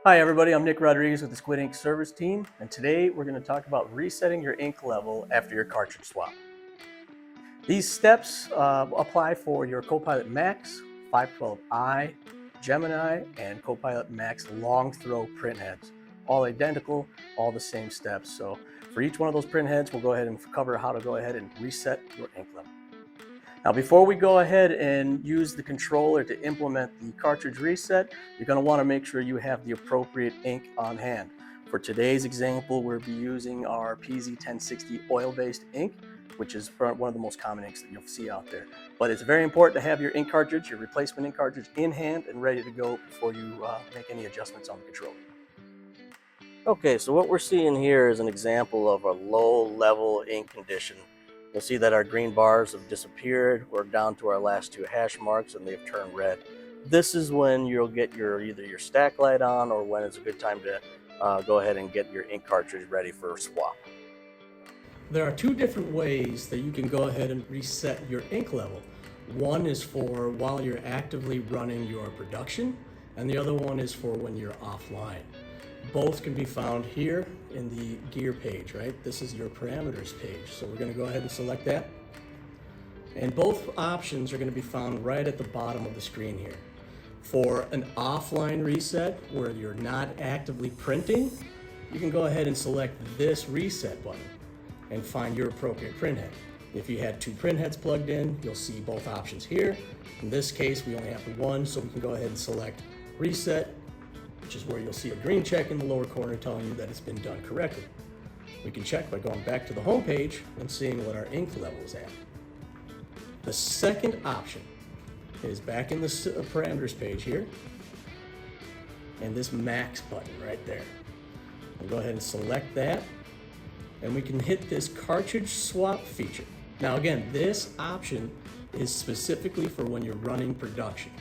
Hi everybody, I'm Nick Rodriguez with the Squid Ink service team, and today we're going to talk about resetting your ink level after your cartridge swap. These steps apply for your CoPilot Max, 512i, Gemini, and CoPilot Max long throw print heads. All identical, all the same steps. So for each one of those print heads, we'll go ahead and cover how to go ahead and reset your ink level. Now, before we go ahead and use the controller to implement the cartridge reset, you're going to want to make sure you have the appropriate ink on hand. For today's example, we'll be using our PZ1060 oil-based ink, which is one of the most common inks that you'll see out there. But it's very important to have your ink cartridge, your replacement ink cartridge, in hand and ready to go before you make any adjustments on the controller. Okay, so what we're seeing here is an example of a low-level ink condition. You'll see that our green bars have disappeared. We're down to our last two hash marks and they've turned red. This is when you'll get either your stack light on or when it's a good time to go ahead and get your ink cartridge ready for a swap. There are two different ways that you can go ahead and reset your ink level. One is for while you're actively running your production, and the other one is for when you're offline. Both can be found here in the gear page, right? This is your parameters page. So we're going to go ahead and select that. And both options are going to be found right at the bottom of the screen here. For an offline reset where you're not actively printing, you can go ahead and select this reset button and find your appropriate print head. If you had two print heads plugged in, you'll see both options here. In this case, we only have one, so we can go ahead and select reset, which is where you'll see a green check in the lower corner telling you that it's been done correctly. We can check by going back to the home page and seeing what our ink level is at. The second option is back in the parameters page here, and this max button right there. We'll go ahead and select that, and we can hit this cartridge swap feature. Now again, this option is specifically for when you're running production.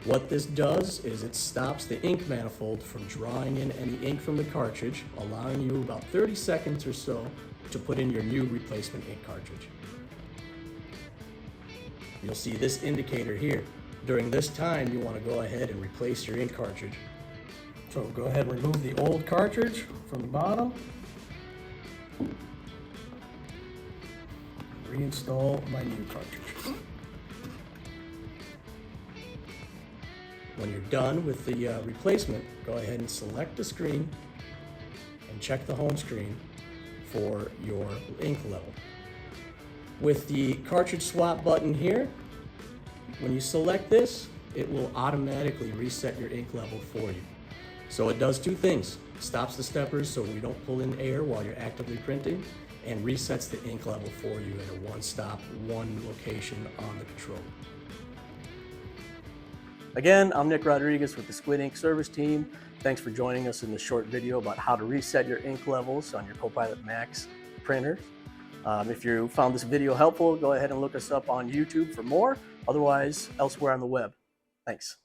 What this does is it stops the ink manifold from drawing in any ink from the cartridge, allowing you about 30 seconds or so to put in your new replacement ink cartridge. You'll see this indicator here. During this time, you want to go ahead and replace your ink cartridge. So go ahead and remove the old cartridge from the bottom. Reinstall my new cartridge. When you're done with the replacement, go ahead and select the screen and check the home screen for your ink level. With the cartridge swap button here, when you select this, it will automatically reset your ink level for you. So it does two things. It stops the steppers so we don't pull in air while you're actively printing, and resets the ink level for you at a one-stop, one location on the controller. Again, I'm Nick Rodriguez with the Squid Ink service team. Thanks for joining us in this short video about how to reset your ink levels on your CoPilot Max printers. If you found this video helpful, go ahead and look us up on YouTube for more. Otherwise, elsewhere on the web. Thanks.